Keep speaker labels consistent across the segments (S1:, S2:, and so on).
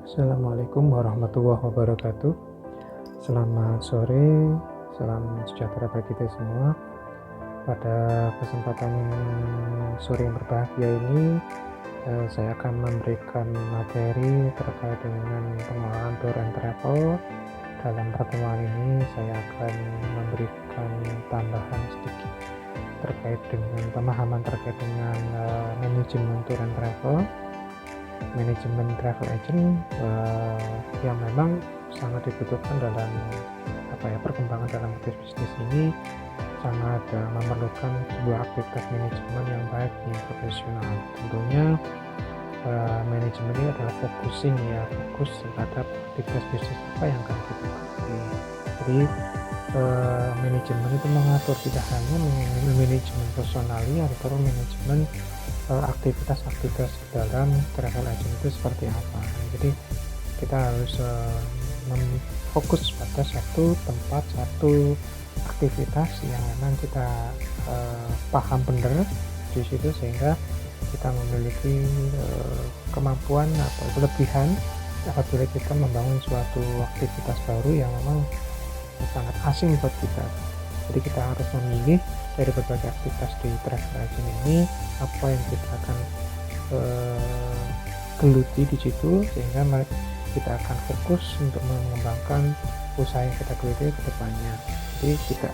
S1: Assalamualaikum warahmatullahi wabarakatuh. Selamat sore, salam sejahtera bagi kita semua. Pada kesempatan sore yang berbahagia ini, saya akan memberikan materi terkait dengan pengelolaan tour and travel. Dalam pertemuan ini, saya akan memberikan tambahan sedikit terkait dengan pemahaman terkait dengan manajemen tour and travel. Manajemen travel agent yang memang sangat dibutuhkan dalam perkembangan dalam bisnis ini, sangat memerlukan sebuah aktivitas manajemen yang baik yang profesional. Tentunya manajemen ini adalah fokus terhadap aktivitas bisnis apa yang akan kita lakukan. Jadi manajemen itu mengatur tidak hanya manajemen personalnya atau manajemen aktivitas-aktivitas dalam travel agent itu seperti apa. Jadi kita harus fokus pada satu tempat, satu aktivitas yang memang kita paham benar di situ, sehingga kita memiliki kemampuan atau kelebihan apabila kita membangun suatu aktivitas baru yang memang sangat asing buat kita. Jadi kita harus memilih dari berbagai aktivitas di travel agent ini apa yang kita akan geluti di situ, sehingga kita akan fokus untuk mengembangkan usaha yang kita geluti ke depannya. Jadi kita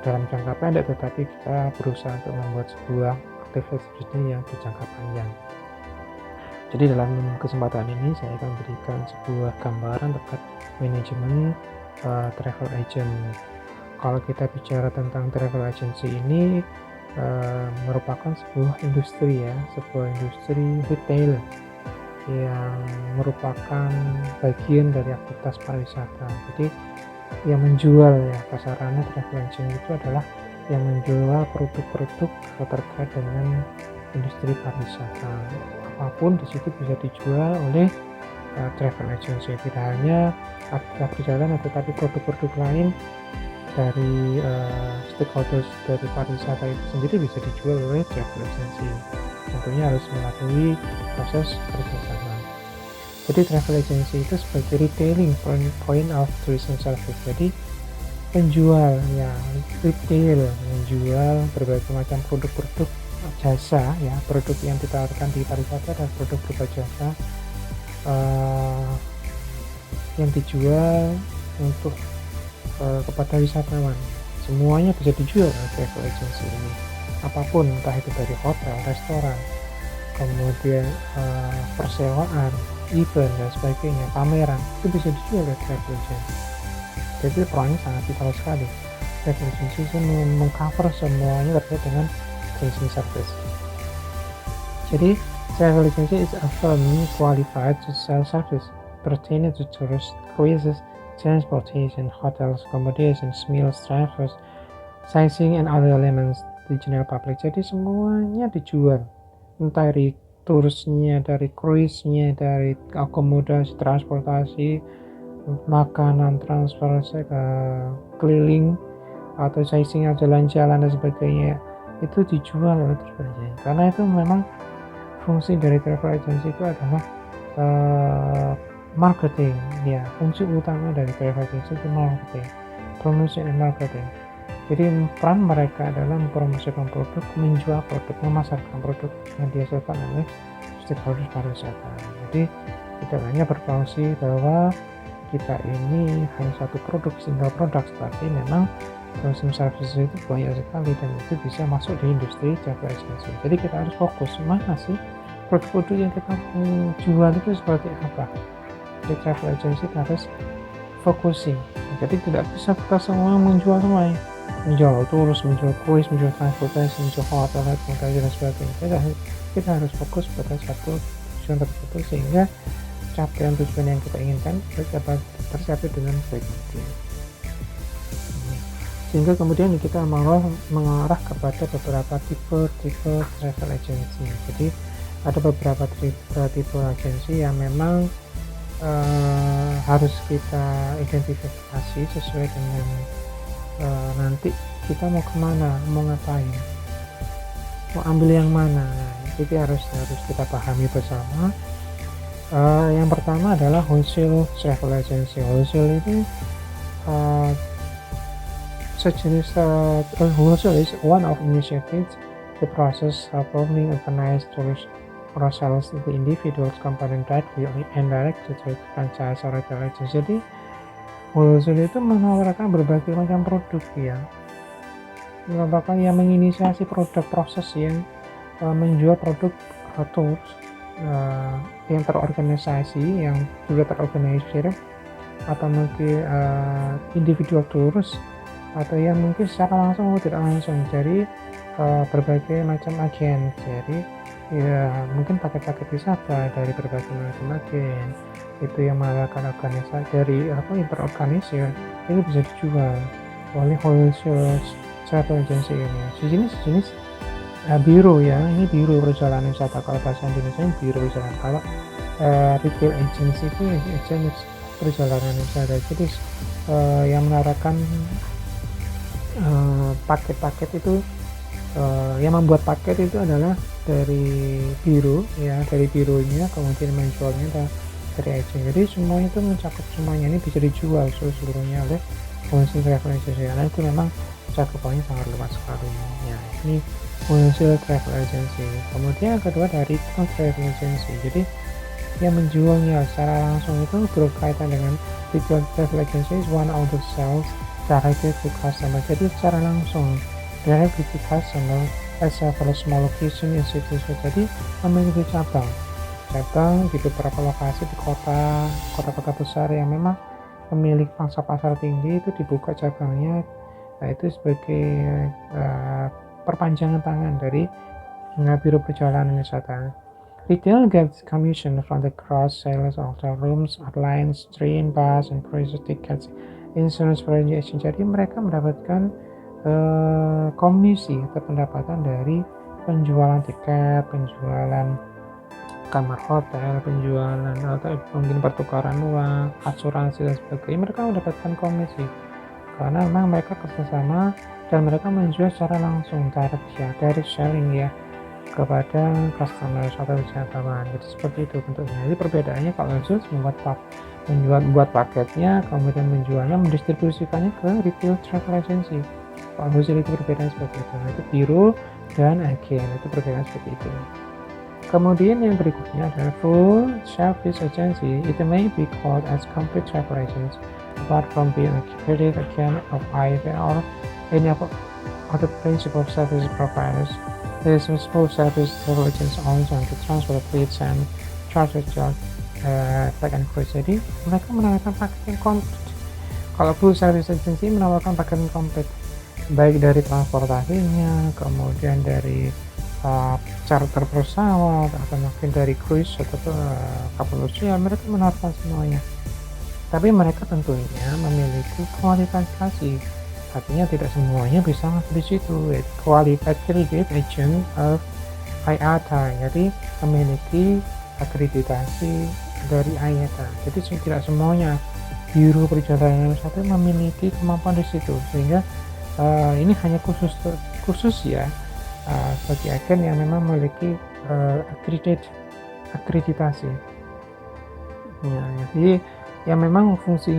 S1: dalam jangka pendek, tetapi kita berusaha untuk membuat sebuah aktivitas bisnis yang berjangka panjang. Jadi dalam kesempatan ini saya akan berikan sebuah gambaran terkait manajemen travel agent. Kalau kita bicara tentang travel agency ini merupakan sebuah industri retail yang merupakan bagian dari aktivitas pariwisata. Jadi yang menjual kasarannya travel agent itu adalah yang menjual produk-produk terkait dengan industri pariwisata. Apapun di situ bisa dijual oleh travel agency. Tidak hanya aktivitas perjalanan, tetapi produk-produk lain dari stakeholders dari pariwisata itu sendiri bisa dijual oleh travel agency. Tentunya harus melalui proses kerjasama. Jadi travel agency itu sebagai retailing point of tourism service. Jadi penjual retail, menjual berbagai macam produk-produk jasa produk yang ditawarkan di pariwisata dan produk berupa jasa yang dijual untuk kepada wisatawan. Semuanya bisa dijual oleh travel agency ini, apapun, entah itu dari hotel, restoran, kemudian persewaan, event dan sebagainya, pameran, itu bisa dijual oleh travel agency. Jadi perannya sangat vital sekali. Travel agency itu mengcover semuanya terkait dengan tourism service. Jadi travel agency is a firm qualified to sell service pertaining to tourist cruises, transportation, hotels, accommodations, meals, travels, sightseeing, and other elements the general public. Jadi semuanya dijual, entah dari turisnya, dari cruise-nya, dari akomodasi, transportasi, makanan, transfer, keliling, atau sightseeing, jalan-jalan dan sebagainya, itu dijual oleh travel agency. Karena itu memang fungsi dari travel agency itu adalah marketing, fungsi utama dari travel agency itu marketing, promotion and marketing. Jadi peran mereka adalah mempromosikan produk, menjual produk, memasarkan produk yang dihasilkan oleh stakeholders pariwisata. Jadi tidak hanya berfungsi bahwa kita ini hanya satu produk, single produk, tapi memang tourism services itu banyak sekali dan itu bisa masuk di industri travel agency. Jadi kita harus fokus mana sih produk-produk yang kita jual itu seperti apa. Di travel agency harus focusing. Jadi tidak bisa kita semua menjual semuanya, menjual turis, menjual cruise, menjual transportasi, menjual hotel, accommodation dan sebagainya. Kita harus fokus pada satu tujuan tertentu sehingga capaian tujuan yang kita inginkan tercapai dengan baik. Sehingga kemudian kita mengarah kepada beberapa tipe travel agency. Jadi ada beberapa tipe agensi yang memang harus kita identifikasi sesuai dengan nanti kita mau kemana, mau ngapain, mau ambil yang mana. Jadi harus kita pahami bersama Yang pertama adalah wholesale travel agency. Wholesale itu sejenis wholesale is one of initiatives the process of forming organized tourist or sales to individuals company directly and directly to franchise or retail agency. Jadi wholesale itu menawarkan berbagai macam produk ya, merupakan yang menginisiasi produk proses yang menjual produk tours yang terorganisasi, yang sudah terorganisir, atau mungkin individual tours, atau yang mungkin secara langsung atau tidak langsung dari berbagai macam agen. Jadi ya mungkin paket-paket wisata dari berbagai macam agen itu yang mengadakan organisasi dari yang terorganisir, itu bisa dijual oleh wholesale travel agency ini. Sejenis biro ya, ini biro perjalanan wisata. Kalau bahasa Indonesia ini biro perjalanan. Kalau retail agency itu jenis perjalanan wisata. Jadi yang menawarkan paket-paket itu, yang membuat paket itu adalah dari biro ya, dari bironya, kemudian menjualnya dari agen. Jadi semuanya itu mencakup, semuanya ini bisa dijual seluruhnya oleh wholesale travel agency. Karena itu memang cakupannya sangat luas sekali ya. Ini wholesale travel agency. Kemudian yang kedua dari retail travel agency. Jadi yang menjualnya secara langsung itu berkaitan dengan retail travel agency is one of the sales directly to customer. Jadi secara langsung directly to customer as several small location in cities. Jadi memiliki cabang di beberapa lokasi di kota-kota besar yang memang memiliki pangsa pasar tinggi, itu dibuka cabangnya. Nah, itu sebagai perpanjangan tangan dari biro perjalanan wisata. Retail gets commission from the cross sales of hotel rooms, airlines, train, bus, and cruise tickets, insurance, foreign exchange. Jadi mereka mendapatkan komisi atau pendapatan dari penjualan tiket, penjualan kamar hotel, penjualan atau mungkin pertukaran uang, asuransi dan sebagainya. Mereka mendapatkan komisi karena memang mereka kerjasama dan mereka menjual secara langsung, direct selling ya, kepada customer atau wisatawan. Jadi seperti itu bentuknya. Jadi perbedaannya kalau Zeus membuat paketnya, kemudian menjualnya, mendistribusikannya ke retail travel agency. Kalau Wholesale itu perbedaan seperti itu. Nah, itu biro dan agen, itu perbedaan seperti itu. Kemudian yang berikutnya adalah full service agency. It may be called as complete travel agency. Apart from being a credit account of either or any of other principal service providers, there is a full service travel agency also to transfer fleets and charter flight and cruise. Jadi mereka menawarkan paket yang komplit. Kalau full service agency menawarkan paket yang komplit, baik dari transportasinya, kemudian dari charter pesawat, atau mungkin dari cruise atau kapal usia, mereka menawarkan semuanya. Tapi mereka tentunya memiliki kualifikasi, artinya tidak semuanya bisa masuk di situ. Qualified Credit Agent of IATA, jadi memiliki akreditasi dari IATA. Jadi tidak semuanya biro perjalanan wisata memiliki kemampuan di situ, sehingga ini hanya khusus ya, bagi agen yang memang memiliki akreditasi ya. Jadi yang memang fungsi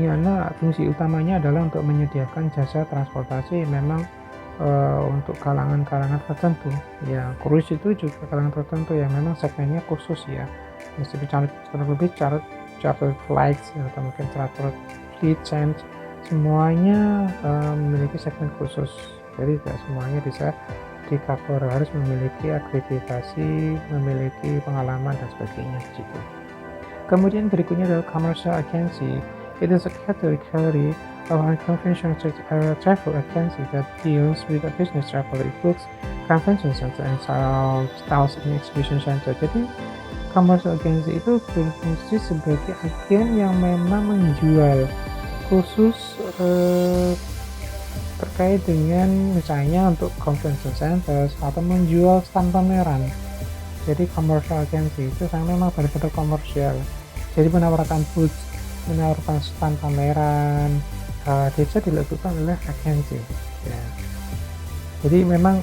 S1: utamanya adalah untuk menyediakan jasa transportasi memang untuk kalangan-kalangan tertentu ya. Cruise itu juga kalangan tertentu yang memang segmennya khusus ya, lebih charter flights atau mungkin charter fleet change, semuanya memiliki segmen khusus. Jadi tidak semuanya bisa di cover, harus memiliki akreditasi, memiliki pengalaman dan sebagainya di situ. Kemudian berikutnya adalah commercial agency. It is a category of unconventional travel agency that deals with a business travel. It includes convention center and sales and exhibition center. Jadi commercial agency itu berfungsi sebagai agen yang memang menjual khusus terkait dengan misalnya untuk convention centers atau menjual stand pameran. Jadi commercial agency itu memang benar-benar komersial. Jadi menawarkan booth, menawarkan stand pameran, bisa dilakukan oleh agensi ya. Jadi memang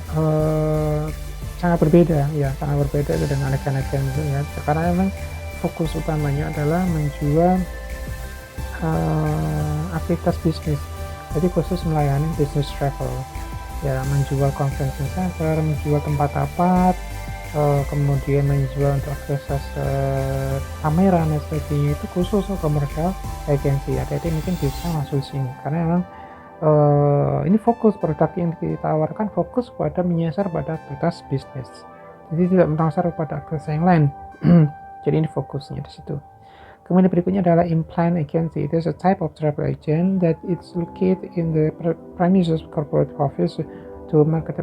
S1: sangat berbeda ya, sangat berbeda dengan agen-agen itu ya, karena memang fokus utamanya adalah menjual aktivitas bisnis. Jadi khusus melayani bisnis travel, ya menjual convention center, menjual tempat-tempat, kemudian menjual untuk akses kamera dan sebagainya, itu khusus komersial agency ya. Jadi mungkin bisa masuk sini karena memang ini fokus produk yang ditawarkan fokus pada menyasar pada aktivitas bisnis, jadi tidak menyasar pada aktivitas yang lain. Jadi ini fokusnya di situ. Kemudian berikutnya adalah implant agency. It is a type of travel agent that is located in the premises corporate office to market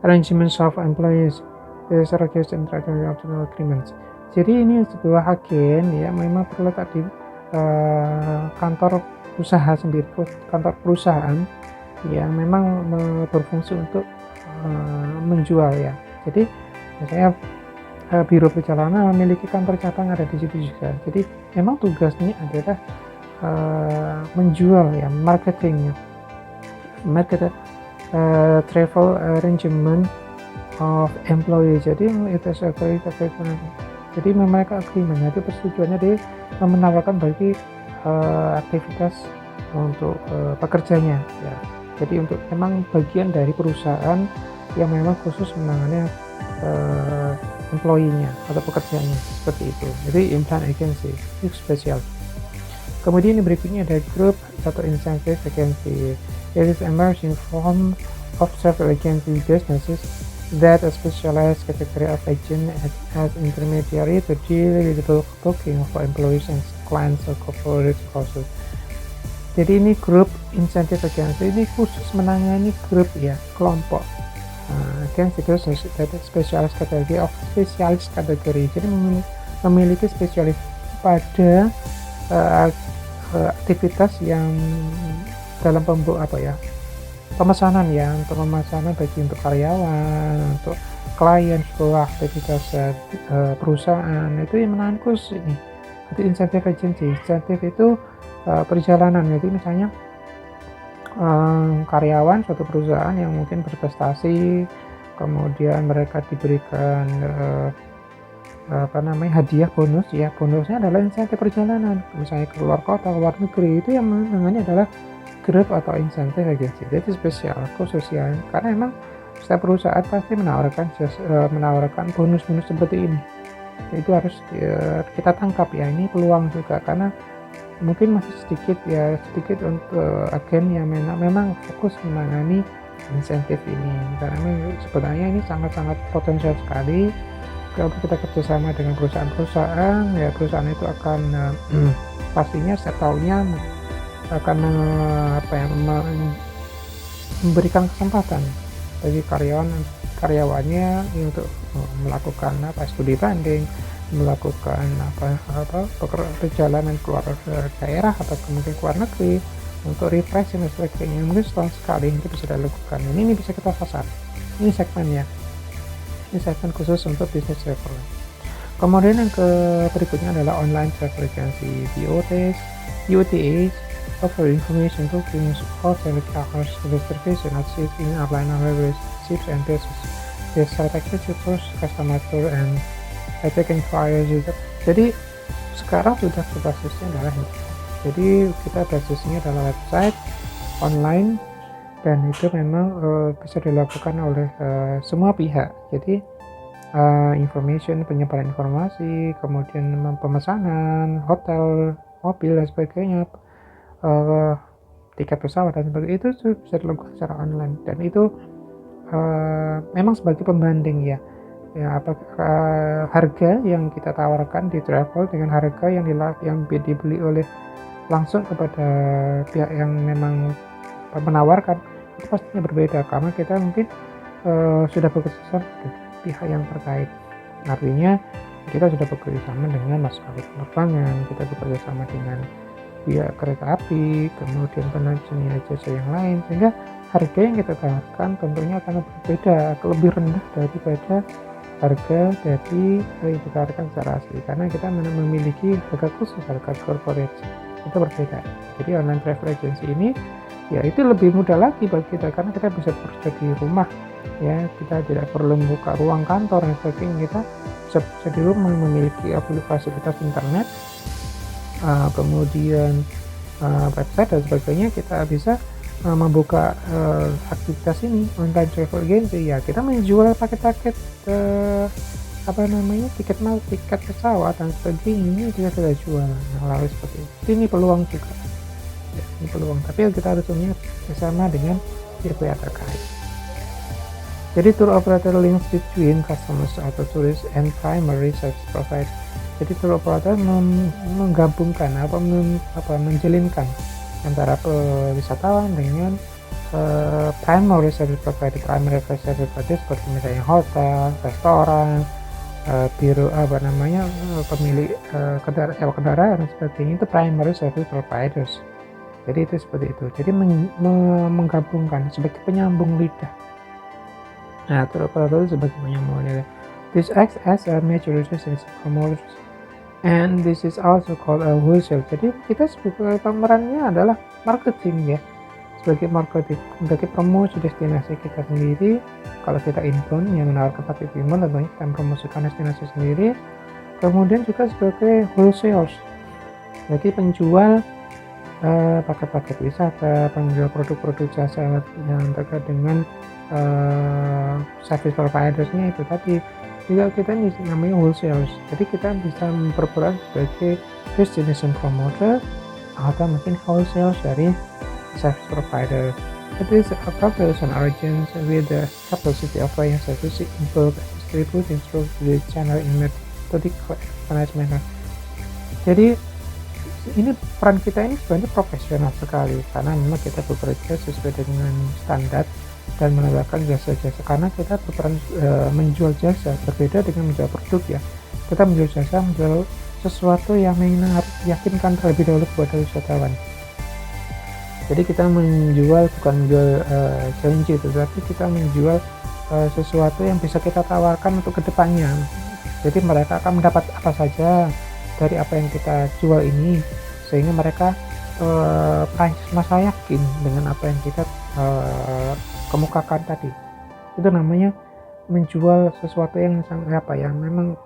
S1: arrangements of employees, surrogates and traditional agreements. Jadi ini sebuah agen ya, memang terletak di kantor usaha sendiri, kantor perusahaan yang memang berfungsi untuk menjual ya. Jadi misalnya biro perjalanan memiliki kantor cabang ada di situ juga. Jadi memang tugasnya adalah menjual ya, marketing travel arrangement of employee. Jadi itu jadi mereka agreement, jadi persetujuannya dia menawarkan bagi aktivitas untuk pekerjanya ya. Jadi untuk memang bagian dari perusahaan yang memang khusus menangani employee-nya atau pekerjaannya, seperti itu. Jadi implant agency itu spesial. Kemudian yang berikutnya ada group atau incentive agency. It is emerging form of travel agency businesses that a specialized category of agent as intermediary to deal with bulk booking for employees and clients or corporate courses. Jadi ini grup incentive agency, ini khusus menangani grup ya, kelompok. Agency business that spesialis kategori, jadi memiliki spesialis pada aktivitas yang dalam pemesanan ya, untuk pemesanan bagi untuk karyawan, untuk klien, sebuah aktivitas perusahaan itu yang menangani khusus ini. Itu incentive agency. Incentive itu perjalanan, jadi misalnya karyawan suatu perusahaan yang mungkin berprestasi, kemudian mereka diberikan hadiah bonus ya, bonusnya adalah insentif perjalanan, misalnya ke luar kota, ke luar negeri, itu yang namanya adalah grup atau insentif agency. Jadi spesial khusus ya, karena memang setiap perusahaan pasti menawarkan bonus-bonus seperti ini. Itu harus kita tangkap ya, ini peluang juga, karena mungkin masih sedikit untuk agen yang memang fokus menangani insentif ini, karena sebenarnya ini sangat-sangat potensial sekali. Kalau kita kerjasama dengan perusahaan ya, perusahaan itu akan pastinya setiap tahunnya akan memberikan kesempatan bagi karyawannya untuk melakukan studi banding, melakukan perjalanan keluar daerah atau kemudian keluar negeri untuk refresh dan sebagainya. Mungkin setahun sekali itu bisa dilakukan. Ini bisa kita sasar. Ini segmennya. Ini segmen khusus untuk business travel. Kemudian yang berikutnya adalah online travel agency, OTAs offer information bookings, hotel covers, reservation at shipping, airline railways, ships and buses. They sell package tours, customer tour, and taking flyers juga. Jadi sekarang sudah basisnya adalah internet. Jadi kita basisnya adalah website online, dan itu memang bisa dilakukan oleh semua pihak. Jadi penyebaran informasi, kemudian pemesanan hotel, mobil dan sebagainya, tiket pesawat dan sebagainya, itu bisa dilakukan secara online, dan itu memang sebagai pembanding ya, harga yang kita tawarkan di travel dengan harga yang dibeli oleh langsung kepada pihak yang memang menawarkan, itu pastinya berbeda, karena kita mungkin sudah bekerja sama dengan pihak yang terkait. Artinya kita sudah bekerja sama dengan maskapai penerbangan, kita bekerja sama dengan pihak kereta api, kemudian penyedia jasa yang lain, sehingga harga yang kita tawarkan tentunya akan berbeda, lebih rendah daripada harga dari yang ditawarkan secara asli, karena kita memiliki harga khusus, harga corporate itu berbeda. Jadi online travel agency ini ya itu lebih mudah lagi bagi kita, karena kita bisa bekerja di rumah ya, kita tidak perlu membuka ruang kantor dan sebagainya, kita bisa di rumah, memiliki fasilitas internet, kemudian website dan sebagainya. Kita bisa membuka aktivitas ini, online travel agency. Ya, kita menjual paket-paket tiket pesawat dan sebagainya, ini kita jual melalui seperti itu. Jadi ini peluang juga ya, ini peluang, tapi kita harus punya bersama dengan pihak terkait. Jadi tour operator links between customers atau tourists and primary service provider. Jadi tour operator menggabungkan menjelinkan antara wisatawan dengan primary service provider. Primary service provider seperti misalnya hotel, restoran, biro pemilik sewa kendaraan dan sebagainya, itu primary service providers. Jadi itu seperti itu. Jadi menggabungkan sebagai penyambung lidah. Nah, tour operator sebagai penyambung lidah. This acts as a major relationship promoter, and this is also called a wholesale. Jadi kita sebagai pemerannya adalah marketing ya, sebagai marketing, sebagai promosi destinasi kita sendiri. Kalau kita inbound yang menawarkan paket inbound, tentunya kita mempromosikan destinasi sendiri. Kemudian juga sebagai wholesale, jadi penjual paket-paket wisata, penjual produk-produk jasa yang terkait dengan service providersnya itu tadi. Juga kita ini namanya wholesale, jadi kita bisa berperan sebagai destination promoter atau mungkin wholesale dari service provider. It is a professional agent with the capacity of offering service in bulk and distributing through the channel in metodic management. Jadi ini peran kita ini sebenarnya profesional sekali, karena memang kita bekerja sesuai dengan standar dan menawarkan jasa-jasa, karena kita berperan menjual jasa, berbeda dengan menjual produk ya. Kita menjual jasa, menjual sesuatu yang harus diyakinkan terlebih dahulu kepada wisatawan. Jadi kita menjual bukan menjual janji, tetapi kita menjual sesuatu yang bisa kita tawarkan untuk kedepannya. Jadi mereka akan mendapat apa saja dari apa yang kita jual ini, sehingga mereka merasa yakin dengan apa yang kita kemukakan tadi. Itu namanya menjual sesuatu yang memang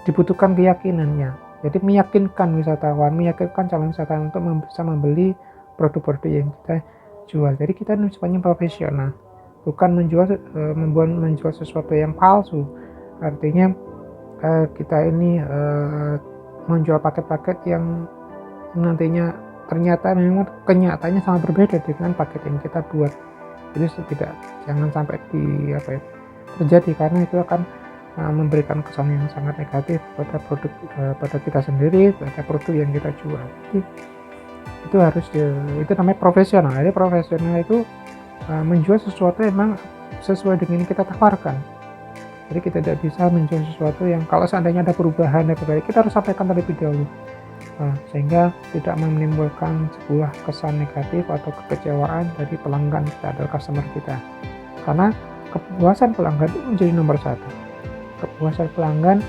S1: dibutuhkan keyakinannya. Jadi meyakinkan wisatawan, meyakinkan calon wisatawan untuk bisa membeli produk-produk yang kita jual. Jadi kita ini sebenarnya profesional, bukan menjual sesuatu yang palsu. Artinya kita ini menjual paket-paket yang nantinya ternyata memang kenyataannya sangat berbeda dengan paket yang kita buat. Jadi jangan sampai terjadi, karena itu akan memberikan kesan yang sangat negatif pada kita sendiri, pada produk yang kita jual. Jadi itu namanya profesional. Jadi profesional itu menjual sesuatu memang sesuai dengan yang kita tawarkan. Jadi kita tidak bisa menjual sesuatu yang kalau seandainya ada perubahan kita harus sampaikan terlebih dahulu, sehingga tidak menimbulkan sebuah kesan negatif atau kekecewaan dari pelanggan kita atau customer kita. Karena kepuasan pelanggan itu menjadi nomor satu. Kepuasan pelanggan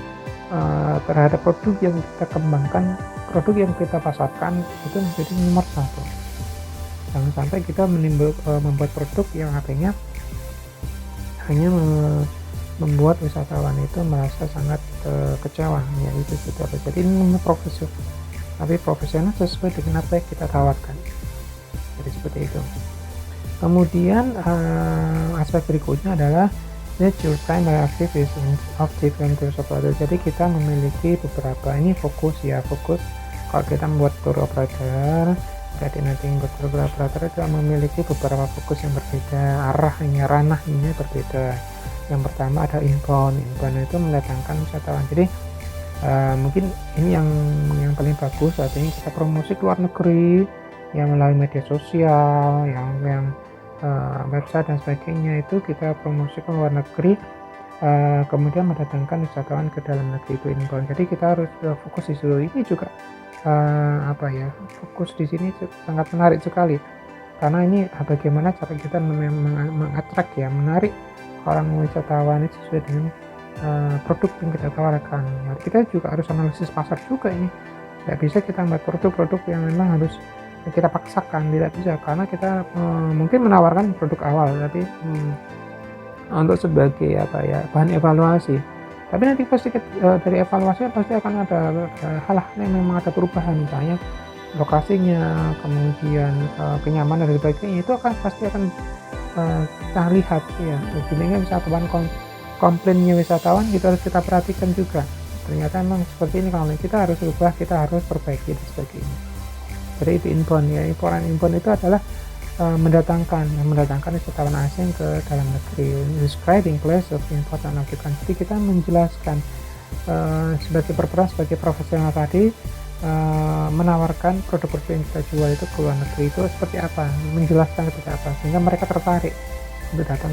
S1: terhadap produk yang kita kembangkan, produk yang kita pasarkan, itu menjadi nomor satu. Jangan sampai kita membuat produk yang artinya hanya membuat wisatawan itu merasa sangat kecewa, ya itu sudah. Jadi ini profesional, tapi profesional sesuai dengan apa yang kita tawarkan. Jadi seperti itu. Kemudian aspek berikutnya adalah your primary activities of different tour operator. Jadi kita memiliki beberapa, ini fokus. Kalau kita membuat tour operator, berarti nanti membuat tour operator itu memiliki beberapa fokus yang berbeda, ranahnya berbeda. Yang pertama ada inbound itu mendatangkan wisatawan. Jadi mungkin ini yang paling bagus, artinya kita promosi ke luar negeri yang melalui media sosial, yang website dan sebagainya, itu kita promosi ke luar negeri, kemudian mendatangkan wisatawan ke dalam negeri, itu inbound. Jadi kita harus fokus di situ. Ini juga fokus di sini sangat menarik sekali, karena ini bagaimana cara kita mengatrak menarik orang wisatawan itu sesuai dengan produk yang kita tawarkan. Ya, kita juga harus analisis pasar juga ini. Tidak bisa kita membuat produk-produk yang memang harus kita paksakan, tidak bisa, karena kita mungkin menawarkan produk awal, tapi untuk sebagai bahan evaluasi. Tapi nanti pasti dari evaluasi pasti akan ada hal-hal yang memang ada perubahan, misalnya lokasinya, kemudian kenyamanan dan sebagainya, itu pasti akan kita lihat ya. Jadinya wisatawan komplainnya wisatawan kita harus kita perhatikan juga. Ternyata memang seperti ini, kalau kita harus ubah, kita harus perbaiki dan sebagainya. Jadi itu inbound ya. Inbound itu adalah mendatangkan wisatawan asing ke dalam negeri. Describing place of important occupant. Jadi kita menjelaskan sebagai berperan sebagai profesional tadi, menawarkan produk-produk yang kita jual itu ke luar negeri itu seperti apa, menjelaskan seperti apa, sehingga mereka tertarik untuk datang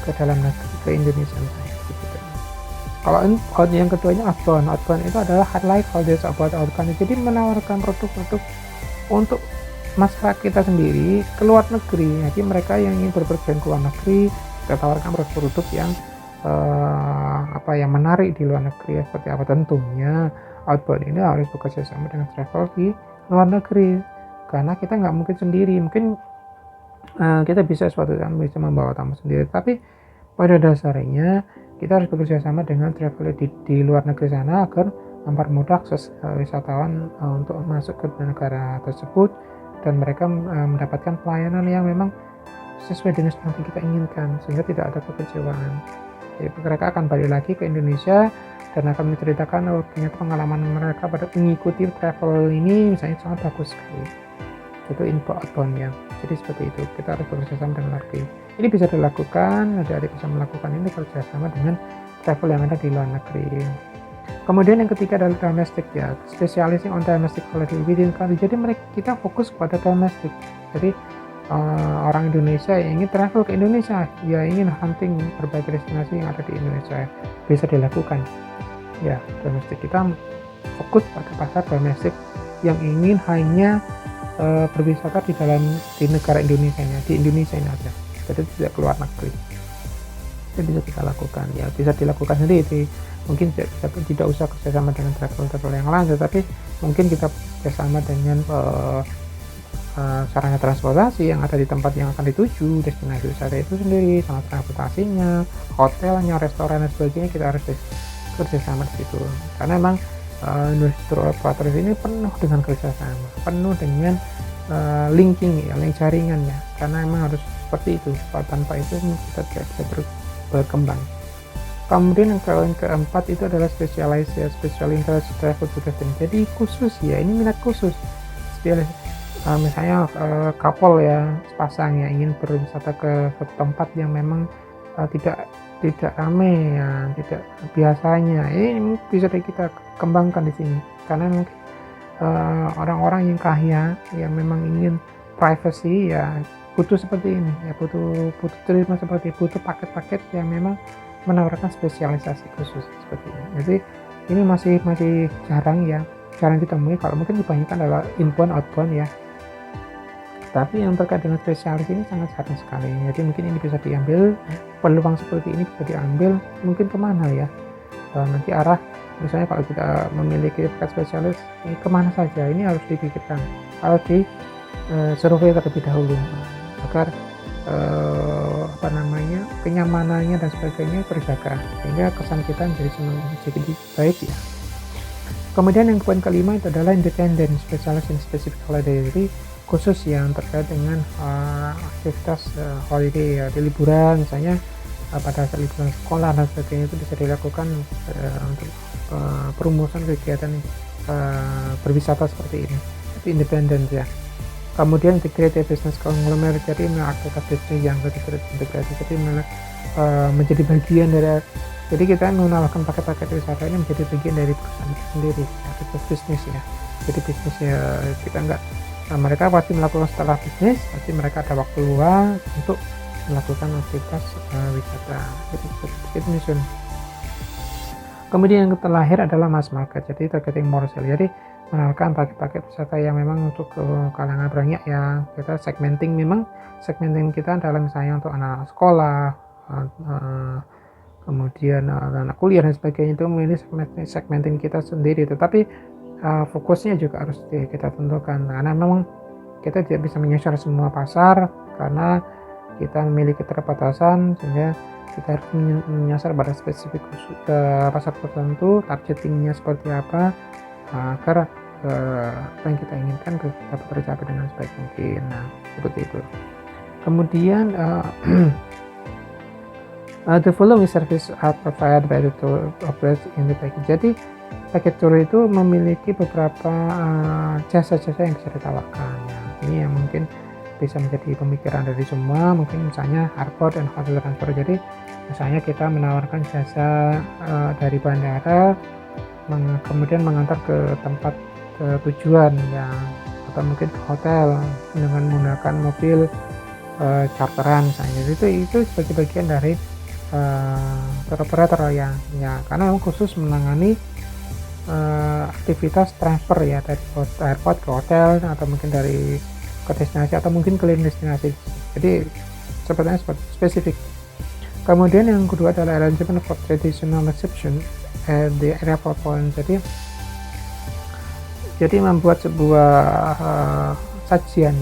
S1: ke dalam negeri, ke Indonesia misalnya gitu. Kalau yang keduanya outbound itu adalah highlight values about outbound. Jadi menawarkan produk-produk untuk masyarakat kita sendiri ke luar negeri. Jadi mereka yang ingin berpergian ke luar negeri, kita tawarkan produk-produk yang yang menarik di luar negeri ya, seperti apa. Tentunya outbound ini harus bekerja sama dengan travel di luar negeri, karena kita nggak mungkin sendiri. Mungkin kita bisa suatu saat bisa membawa tamu sendiri, tapi pada dasarnya kita harus bekerja sama dengan traveler di luar negeri sana agar mempermudah akses wisatawan untuk masuk ke negara tersebut, dan mereka mendapatkan pelayanan yang memang sesuai dengan yang kita inginkan, sehingga tidak ada kekecewaan. Jadi mereka akan balik lagi ke Indonesia dan akan menceritakan ternyata pengalaman mereka pada mengikuti travel ini misalnya sangat bagus sekali. Itu info outbound ya. Jadi seperti itu, kita harus bekerjasama dengan negeri. Ini bisa dilakukan, adik-adik bisa melakukan ini bekerjasama dengan travel yang ada di luar negeri. Kemudian yang ketiga adalah domestic ya, specializing on domestic holiday within country. Jadi kita fokus pada domestic. Jadi orang Indonesia yang ingin travel ke Indonesia, ya ingin hunting berbagai destinasi yang ada di Indonesia, bisa dilakukan. Ya, domestik kita fokus pada pasar domestik yang ingin hanya berwisata di negara Indonesia nya, di Indonesia ini aja, jadi tidak keluar negeri. Itu bisa kita lakukan ya, bisa dilakukan sendiri. Mungkin tidak usah kerjasama dengan travel yang lain, tetapi mungkin kita kerjasama dengan sarana transportasi yang ada di tempat yang akan dituju, destinasi wisata itu sendiri, sama transportasinya, hotelnya, restoran dan sebagainya, kita harus kerjasama di situ. Karena memang industri operator ini penuh dengan kerjasama, penuh dengan linking ya, link jaringan ya, karena memang harus seperti itu. Tanpa itu kita tidak bisa berkembang. Kemudian yang keempat itu adalah special interest travel to destination. Jadi khusus ya, ini minat khusus. Misalnya couple ya, sepasang yang ingin berwisata ke suatu tempat yang memang tidak ramai ya, tidak biasanya. Ini bisa kita kembangkan di sini, karena mungkin orang-orang yang kaya yang memang ingin privacy ya, butuh seperti ini ya, butuh terima seperti butuh paket-paket yang memang menawarkan spesialisasi khusus seperti ini. Jadi ini masih jarang ditemui. Kalau mungkin kebanyakan adalah inbound outbound ya, tapi yang terkait dengan spesialis ini sangat jarang sekali. Jadi mungkin ini bisa diambil, peluang seperti ini bisa diambil. Mungkin kemana ya, nanti arah, misalnya kalau kita memiliki paket spesialis ini kemana saja, ini harus dipikirkan, harus di survei terlebih dahulu agar kenyamanannya dan sebagainya terjaga, sehingga kesan kita menjadi baik ya. Kemudian yang poin kelima itu adalah independent specialist in specific holiday. Jadi khusus yang terkait dengan aktivitas holiday ya, di liburan misalnya, pada saat liburan sekolah dan sebagainya, itu bisa dilakukan untuk perumusan kegiatan berwisata seperti ini. Itu independen ya. Kemudian integrated business conglomerate, jadi aktivitas bisnis yang terintegrasi, jadi menjadi bagian dari, jadi kita menawarkan paket-paket wisata ini menjadi bagian dari perusahaan itu sendiri, aktivitas bisnis ya. Jadi bisnis ya, kita mereka pasti melakukan setelah bisnis, pasti mereka ada waktu luang untuk melakukan aktivitas wisata. Jadi itu mission. Kemudian yang terakhir adalah mass market, jadi targeting more sale. Jadi menawarkan paket-paket wisata yang memang untuk kalangan banyak ya. Kita segmenting kita adalah misalnya untuk anak sekolah, kemudian anak kuliah dan sebagainya, itu ini segmenting kita sendiri. Tetapi fokusnya juga harus kita tentukan, karena memang kita tidak bisa menyasar semua pasar, karena kita memiliki keterbatasan sehingga kita harus menyasar pada spesifik pasar tertentu, targetingnya seperti apa, agar apa yang kita inginkan dapat tercapai dengan sebaik mungkin. Nah, seperti itu. Kemudian the following service are provided by the tour operators in the package. Jadi paket tour itu memiliki beberapa jasa-jasa yang bisa ditawarkan. Ya, ini yang mungkin bisa menjadi pemikiran dari semua, mungkin misalnya airport and hotel transfer. Jadi misalnya kita menawarkan jasa dari bandara kemudian mengantar ke tempat tujuan ya, atau mungkin ke hotel dengan menggunakan mobil charteran misalnya. Itu sebagai bagian dari tour operator ya, karena memang khusus menangani aktivitas transfer ya, dari airport ke hotel atau mungkin dari ke destinasi atau mungkin keliling destinasi. Jadi sepertinya spesifik. Kemudian yang kedua adalah arrangement for traditional reception at the airport point. Jadi membuat sebuah sajian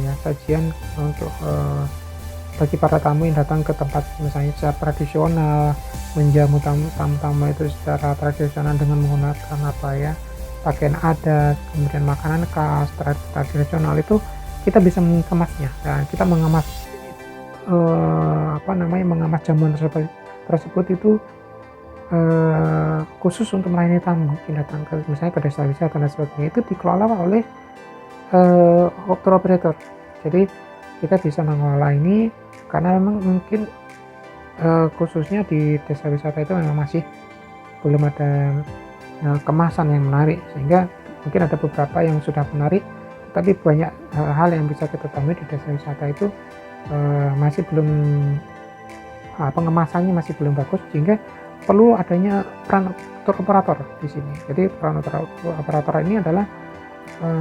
S1: untuk bagi para tamu yang datang ke tempat misalnya secara tradisional, menjamu tamu itu secara tradisional dengan menggunakan pakaian adat, kemudian makanan khas tradisional, itu kita bisa mengemasnya. Dan kita mengemas mengemas jamuan tersebut itu khusus untuk melayani tamu yang datang ke misalnya ke desa wisata dan sebagainya. Itu dikelola oleh tour operator. Jadi kita bisa mengelola ini karena memang mungkin khususnya di desa wisata itu memang masih belum ada kemasan yang menarik, sehingga mungkin ada beberapa yang sudah menarik, tapi banyak hal yang bisa kita temui di desa wisata itu masih belum pengemasannya masih belum bagus, sehingga perlu adanya peran tour operator di sini. Jadi peran tour operator ini adalah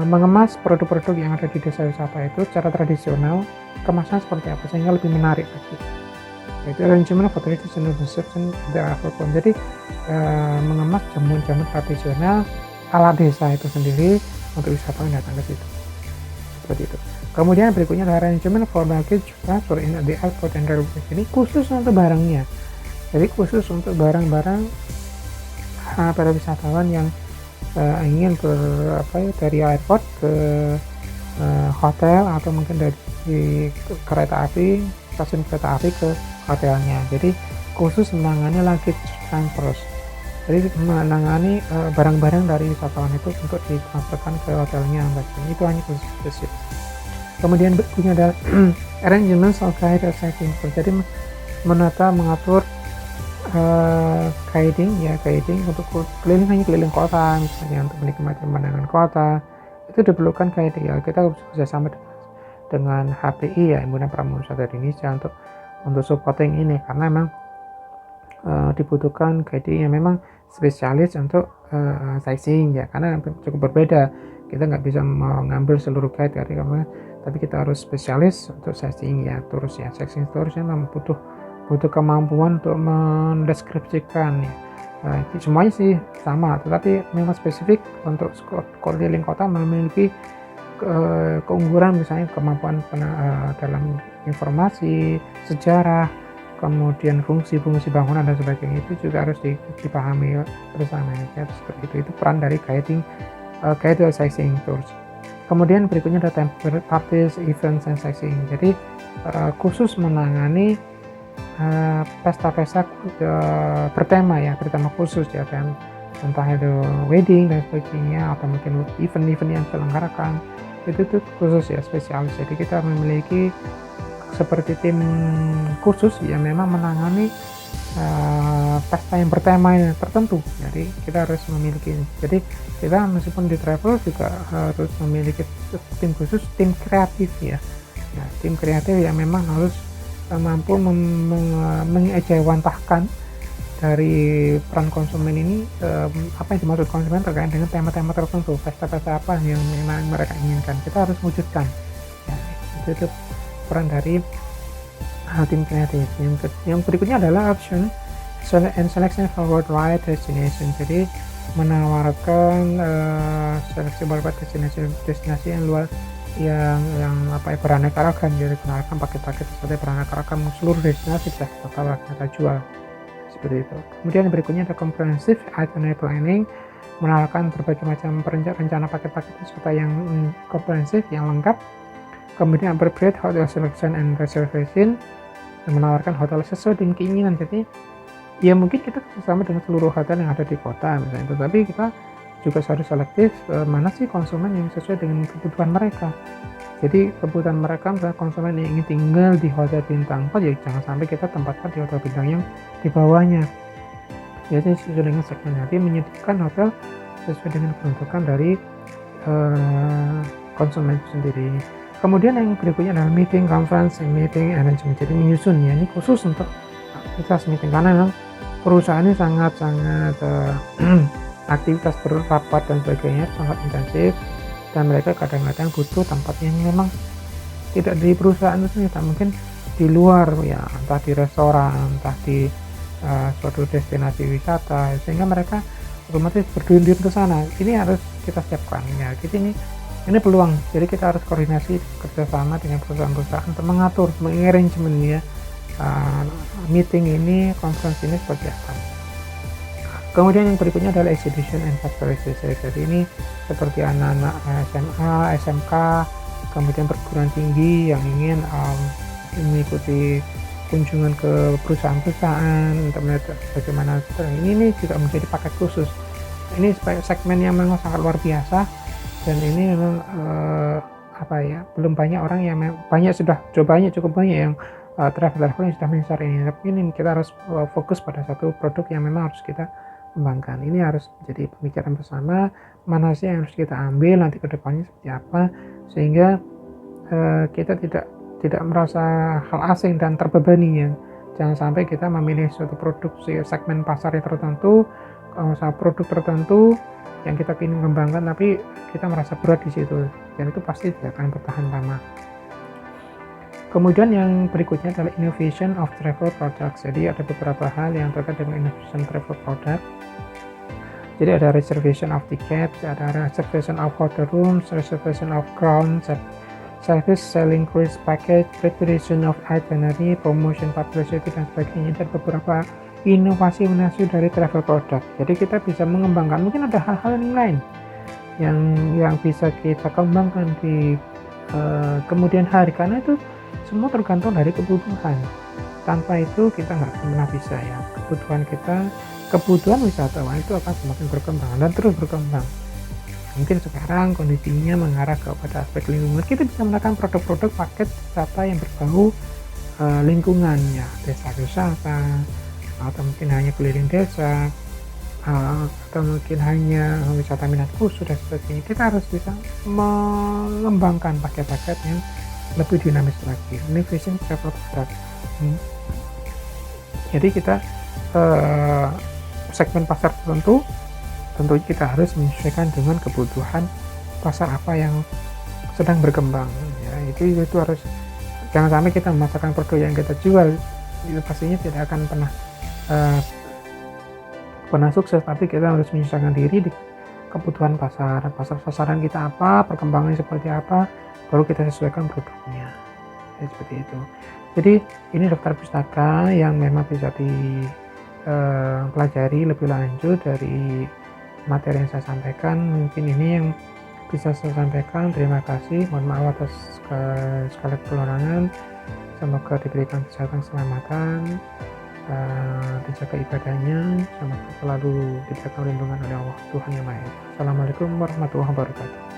S1: mengemas produk-produk yang ada di desa wisata itu secara tradisional, kemasan seperti apa sehingga lebih menarik lagi. Yaitu arrangement for traditional reception the airport. Jadi mengemas jamuan-jamuan tradisional ala desa itu sendiri untuk wisatawan datang ke situ. Seperti itu. Kemudian berikutnya adalah arrangement for baggage transfer in the airport and railway. Ini khusus untuk barangnya. Jadi khusus untuk barang-barang para wisatawan yang ingin dari airport ke hotel atau mungkin dari kereta api, stasiun kereta api ke hotelnya. Jadi khusus menangani luggage transfers. Jadi menangani barang-barang dari wisatawan itu untuk ditransferkan ke hotelnya. Itu hanya khusus. Kemudian berikutnya adalah arrangement of guide cycling. Jadi mengatur guiding untuk keliling kota, misalnya untuk menikmati pemandangan kota. Itu diperlukan guiding ya, kita bekerjasama dengan HPI ya, Himpunan Pramuka dari Indonesia untuk supporting ini, karena memang dibutuhkan guiding yang memang spesialis untuk sightseeing ya, karena cukup berbeda. Kita nggak bisa mengambil seluruh guide dari kamu, tapi kita harus spesialis untuk sightseeing ya, turus ya. Sightseeing turus memang butuh kemampuan untuk mendeskripsikan ya. Semuanya sih sama, tetapi memang spesifik untuk keliling kota memiliki keunggulan, misalnya kemampuan dalam informasi, sejarah, kemudian fungsi bangunan dan sebagainya, itu juga harus dipahami bersama ya. Seperti itu peran dari guiding sightseeing tours. Kemudian berikutnya ada temporary parties, events, and sightseeing. Jadi khusus menangani pesta-pesta bertema khusus ya, entah itu wedding dan sebagainya, atau mungkin event-event yang diselenggarakan, itu tuh khusus ya, spesialis. Jadi kita memiliki seperti tim khusus yang memang menangani pesta yang bertema tertentu. Jadi kita harus memiliki, jadi kita meskipun di travel juga harus memiliki tim khusus, tim kreatif ya, tim kreatif yang memang harus mampu mengejawantahkan dari peran konsumen ini, apa yang dimaksud konsumen terkait dengan tema-tema tertentu, pesta-pesta apa yang memang mereka inginkan, kita harus wujudkan ya. Itu peran dari tim kreatif. Yang berikutnya adalah option and selection for worldwide destination. Jadi menawarkan seleksi worldwide destinasi yang beraneka ragam, jadi gunakan paket-paket seperti beraneka ragam seluruh destinasi bisa kita bawa, kita jual seperti itu. Kemudian berikutnya ada comprehensive itinerary planning, menawarkan berbagai macam rencana paket-paket wisata yang komprehensif, yang lengkap. Kemudian appropriate hotel selection and reservation, yang menawarkan hotel sesuai dengan keinginan. Jadi ya mungkin kita bersama dengan seluruh hotel yang ada di kota misalnya, tetapi kita juga harus selektif mana sih konsumen yang sesuai dengan kebutuhan mereka. Jadi kebutuhan mereka, misalnya konsumen yang ingin tinggal di hotel bintang 4, ya jangan sampai kita tempatkan di hotel bintang yang di bawahnya. Biasanya sesuai dengan segmen, nanti menyediakan hotel sesuai dengan peruntukan dari konsumen itu sendiri. Kemudian yang berikutnya adalah meeting, conference, and meeting arrangement. Jadi menyusun, ya ini khusus untuk aktivitas meeting, karena memang perusahaan ini sangat-sangat aktivitas berrapat dan sebagainya sangat intensif, dan mereka kadang-kadang butuh tempat yang memang tidak di perusahaan itu sendiri, mungkin di luar, ya entah di restoran, entah di suatu destinasi wisata, sehingga mereka otomatis berduyun-duyun ke sana. Ini harus kita siapkan ya. Jadi ini peluang. Jadi kita harus koordinasi kerjasama dengan perusahaan-perusahaan untuk mengatur, mengarrangement ya meeting ini, conference ini seperti apa. Kemudian yang berikutnya adalah exhibition and factorization. Jadi ini seperti anak-anak SMA, SMK, kemudian perguruan tinggi yang ingin mengikuti kunjungan ke perusahaan-perusahaan untuk melihat bagaimana ini juga menjadi paket khusus. Ini segmen yang memang sangat luar biasa, dan ini memang belum banyak orang yang cukup banyak yang traveler yang sudah menyasar ini. Tapi ini kita harus fokus pada satu produk yang memang harus kita kembangkan. Ini harus menjadi pemikiran bersama, mana sih yang harus kita ambil nanti ke depannya seperti apa, sehingga kita tidak merasa hal asing dan terbebani ya. Jangan sampai kita memilih suatu produk segmen pasar yang tertentu, produk tertentu yang kita ingin kembangkan, tapi kita merasa berat di situ, dan itu pasti tidak akan bertahan lama. Kemudian yang berikutnya adalah innovation of travel products. Jadi ada beberapa hal yang terkait dengan innovation travel product. Jadi ada reservation of tickets, ada reservation of hotel rooms, reservation of ground service, selling cruise package, preparation of itinerary, promotion publicity, dan sebagainya. Dan beberapa inovasi dari travel product. Jadi kita bisa mengembangkan, mungkin ada hal-hal yang lain yang bisa kita kembangkan di kemudian hari, karena itu semua tergantung dari kebutuhan. Tanpa itu kita nggak pernah bisa ya. Kebutuhan wisatawan itu akan semakin berkembang dan terus berkembang. Mungkin sekarang kondisinya mengarah kepada aspek lingkungan, kita bisa melakukan produk-produk paket wisata yang berbau lingkungan ya, desa wisata, atau mungkin hanya keliling desa, atau mungkin hanya wisata minat khusus dan sebagainya. Kita harus bisa mengembangkan paket-paket yang lebih dinamis lagi, innovation travel product. Jadi kita segmen pasar tertentu, tentunya kita harus menyesuaikan dengan kebutuhan pasar apa yang sedang berkembang ya. Itu harus, jangan sampai kita memasarkan produk yang kita jual itu pastinya tidak akan pernah sukses, tapi kita harus menyesuaikan diri di kebutuhan sasaran kita apa, perkembangannya seperti apa, baru kita sesuaikan produknya ya, seperti itu. Jadi ini daftar pustaka yang memang bisa dipelajari lebih lanjut dari materi yang saya sampaikan. Mungkin ini yang bisa saya sampaikan. Terima kasih, mohon maaf atas segala kekurangan. Semoga diberikan kesehatan, keselamatan, dijaga ibadahnya, semoga selalu dijaga lindungan oleh Allah Tuhan Yang Maha Esa. Assalamualaikum warahmatullahi wabarakatuh.